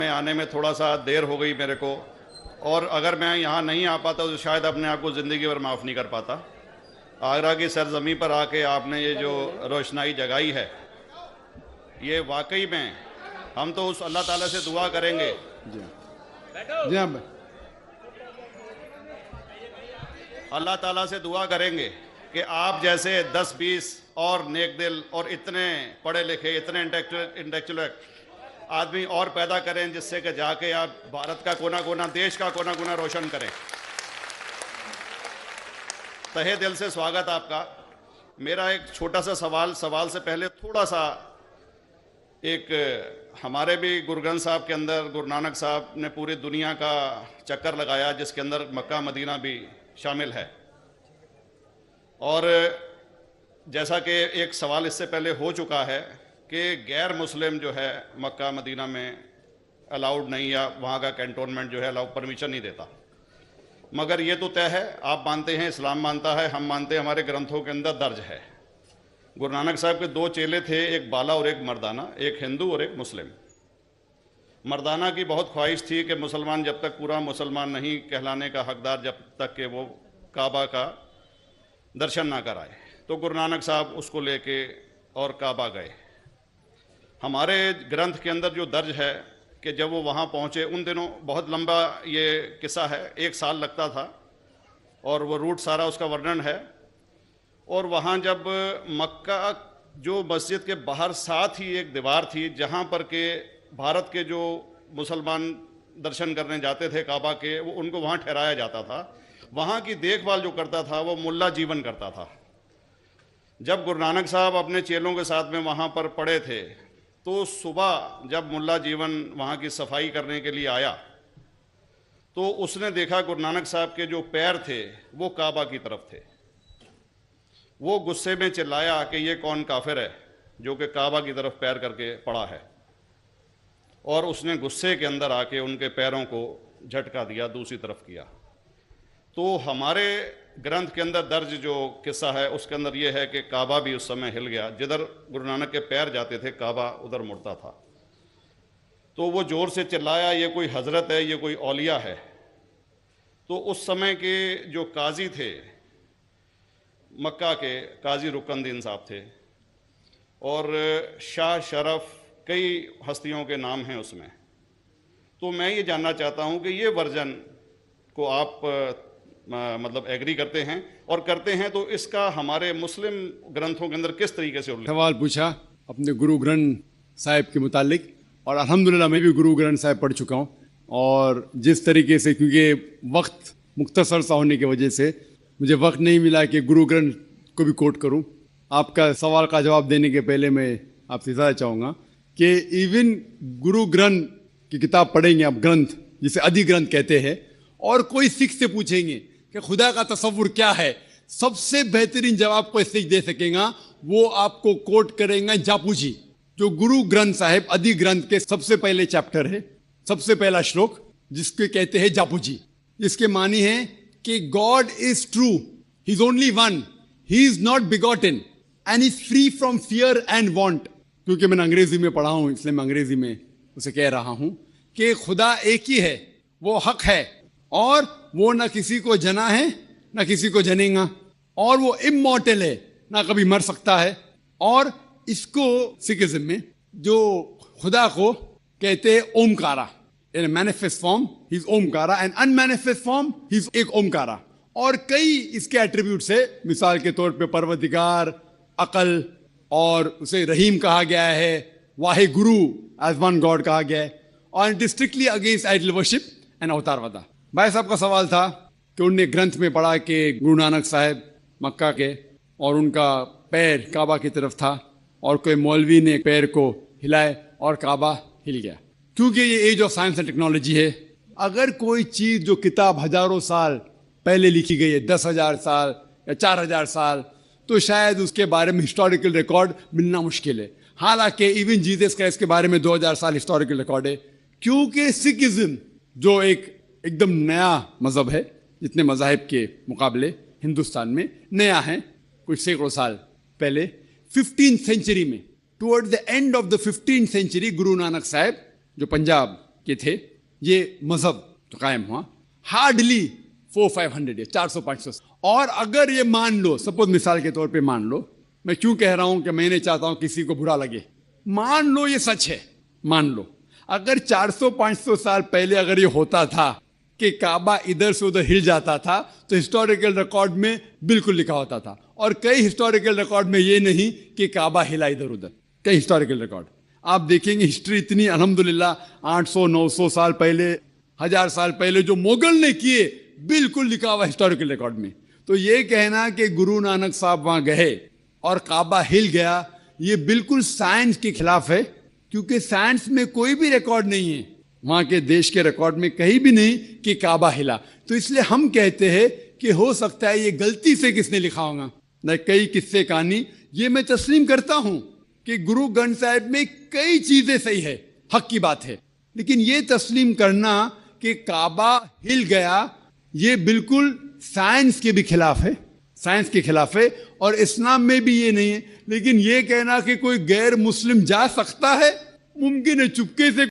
में आने में थोड़ा सा देर हो गई मेरे को, और अगर मैं यहाँ नहीं आ पाता तो शायद अपने आप को ज़िंदगी भर माफ़ नहीं कर पाता। आगरा की सरजमी पर आके आपने ये जो रोशनाई जगाई है, ये वाकई में हम तो उस अल्लाह ताला से दुआ करेंगे। जी हाँ। अल्लाह ताला से दुआ करेंगे कि आप जैसे 10-20 और नेक दिल और इतने पढ़े लिखे, इतने इंटेलेक्चुअल आदमी और पैदा करें, जिससे कि जाके आप भारत का कोना कोना, देश का कोना कोना रोशन करें। तहे दिल से स्वागत आपका। मेरा एक छोटा सा सवाल से पहले थोड़ा सा, एक हमारे भी गुरु ग्रंथ साहब के अंदर गुरु नानक साहब ने पूरी दुनिया का चक्कर लगाया, जिसके अंदर मक्का मदीना भी शामिल है। और जैसा कि एक सवाल इससे पहले हो चुका है कि गैर मुस्लिम जो है मक्का मदीना में अलाउड नहीं, या वहाँ का कैंटोनमेंट जो है अलाउ परमिशन नहीं देता। मगर ये तो तय है, आप मानते हैं, इस्लाम मानता है, हम मानते हैं, हमारे ग्रंथों के अंदर दर्ज है। गुरु नानक साहब के 2 चेले थे, एक बाला और एक मर्दाना, एक हिंदू और एक मुस्लिम। मर्दाना की बहुत ख्वाहिश थी कि मुसलमान जब तक पूरा मुसलमान नहीं कहलाने का हकदार, जब तक कि वो काबा का दर्शन ना कराए, तो गुरु नानक साहब उसको लेके और काबा गए। हमारे ग्रंथ के अंदर जो दर्ज है कि जब वो वहाँ पहुँचे, उन दिनों बहुत लंबा ये किस्सा है, 1 साल लगता था, और वो रूट सारा उसका वर्णन है। और वहाँ जब मक्का, जो मस्जिद के बाहर साथ ही एक दीवार थी, जहाँ पर के भारत के जो मुसलमान दर्शन करने जाते थे काबा के, वो उनको वहाँ ठहराया जाता था। वहाँ की देखभाल जो करता था वो मुल्ला जीवन करता था। जब गुरु नानक साहब अपने चेलों के साथ में वहाँ पर पड़े थे, तो सुबह जब मुल्ला जीवन वहाँ की सफाई करने के लिए आया, तो उसने देखा गुरु नानक साहब के जो पैर थे वो काबा की तरफ थे। वो गुस्से में चिल्लाया कि ये कौन काफिर है जो कि काबा की तरफ पैर करके पड़ा है, और उसने गुस्से के अंदर आके उनके पैरों को झटका दिया, दूसरी तरफ किया। तो हमारे ग्रंथ के अंदर दर्ज जो किस्सा है उसके अंदर ये है कि काबा भी उस समय हिल गया। जिधर गुरु नानक के पैर जाते थे काबा उधर मुड़ता था। तो वो जोर से चिल्लाया, ये कोई हजरत है, ये कोई औलिया है। तो उस समय के जो काजी थे मक्का के, काजी रुकनुद्दीन साहब थे, और शाह शरफ, कई हस्तियों के नाम हैं उसमें। तो मैं ये जानना चाहता हूँ कि ये वर्जन को आप मतलब एग्री करते हैं, और करते हैं तो इसका हमारे मुस्लिम ग्रंथों के अंदर किस तरीके से उल्लेख? सवाल पूछा अपने गुरु ग्रंथ साहिब के मुतालिक, और अल्हम्दुलिल्लाह मैं भी गुरु ग्रंथ साहिब पढ़ चुका हूँ। और जिस तरीके से, क्योंकि वक्त मुख्तसर सा होने की वजह से मुझे वक्त नहीं मिला कि गुरु ग्रंथ को भी कोट करूँ। आपका सवाल का जवाब देने के पहले मैं आपसे ज़्यादा चाहूँगा कि इवन गुरु ग्रंथ की किताब पढ़ेंगे आप, ग्रंथ जिसे अधिग्रंथ कहते हैं, और कोई सिख से पूछेंगे कि खुदा का तसव्वुर क्या है, सबसे बेहतरीन जवाब कोई सिख दे सकेगा, वो आपको कोट करेंगे जापू जी, जो गुरु ग्रंथ साहिब अधिग्रंथ के सबसे पहले चैप्टर है, सबसे पहला श्लोक, जिसके कहते हैं जापू जी। इसके मानी है कि God is true, he is only one, he is not begotten and is free from fear and want. क्योंकि मैंने अंग्रेजी में पढ़ा हूं, इसलिए मैं अंग्रेजी में उसे कह रहा हूं कि खुदा एक ही है, वो हक है, और वो ना किसी को जना है ना किसी को जनेगा, और वो इमॉर्टल है, ना कभी मर सकता है। और इसको सिखिज्म में जो खुदा को कहते हैं Omkara, in manifest form he is Omkara, and unmanifest form he is एक ओमकारा। और कई इसके एट्रीब्यूट्स है, मिसाल के तौर पे परवरदिगार, अकल, और उसे रहीम कहा गया है, Wahe Guru as one God कहा गया है, और it is strictly against idol worship and अवतारवादा। भाई साहब का सवाल था कि उनने ग्रंथ में पढ़ा कि गुरु नानक साहब मक्का के, और उनका पैर काबा की तरफ था, और कोई मौलवी ने पैर को हिलाए और काबा हिल गया। क्योंकि ये age of science and technology है, अगर कोई चीज़ जो किताब हजारों साल पहले लिखी गई है, 10,000 साल या 4,000 साल, तो शायद उसके बारे में हिस्टोरिकल रिकॉर्ड मिलना मुश्किल है। हालांकि इवन जीसस क्राइस्ट के बारे में 2000 साल हिस्टोरिकल रिकॉर्ड है, क्योंकि सिखिज्म जो एकदम नया मजहब है, जितने मजाहिब के मुकाबले हिंदुस्तान में नया है, कुछ सैकड़ों साल पहले 15th सेंचुरी में, toward the end of the 15th century, Guru Nanak साहब जो पंजाब के थे, ये मजहब तो कायम हुआ हार्डली 400-500 या 400-500। और अगर ये मान लो, सपोज मिसाल के तौर पे मान लो, मैं क्यों कह रहा हूं कि मैं नहीं चाहता हूं किसी को बुरा लगे, मान लो ये सच है, मान लो अगर 400-500 साल पहले अगर ये होता था कि काबा इधर से उधर हिल जाता था, तो हिस्टोरिकल रिकॉर्ड में बिल्कुल लिखा होता था। और कई हिस्टोरिकल रिकॉर्ड में ये नहीं कि काबा हिला इधर उधर, कई हिस्टोरिकल रिकॉर्ड आप देखेंगे, हिस्ट्री इतनी अल्हम्दुलिल्लाह 800-900 साल पहले, 1000 साल पहले जो मुगल ने किए बिल्कुल लिखा हुआ हिस्टोरिकल रिकॉर्ड में। तो ये कहना कि गुरु नानक साहब वहां गए और काबा हिल गया, ये बिल्कुल साइंस के खिलाफ है, क्योंकि साइंस में कोई भी रिकॉर्ड नहीं है, वहां के देश के रिकॉर्ड में कहीं भी नहीं कि काबा हिला। तो इसलिए हम कहते हैं कि हो सकता है ये गलती से किसने लिखा होगा, न कई किस्से कहानी। ये मैं तस्लीम करता हूं कि गुरु ग्रंथ साहिब में कई चीजें सही है, हक की बात है, लेकिन ये तस्लीम करना कि काबा हिल गया, ये बिल्कुल साइंस के भी खिलाफ है, साइंस के खिलाफ है, और इस्लाम में भी ये नहीं है। लेकिन ये कहना कि कोई गैर मुस्लिम जा सकता है, मुमकिन है चुपके से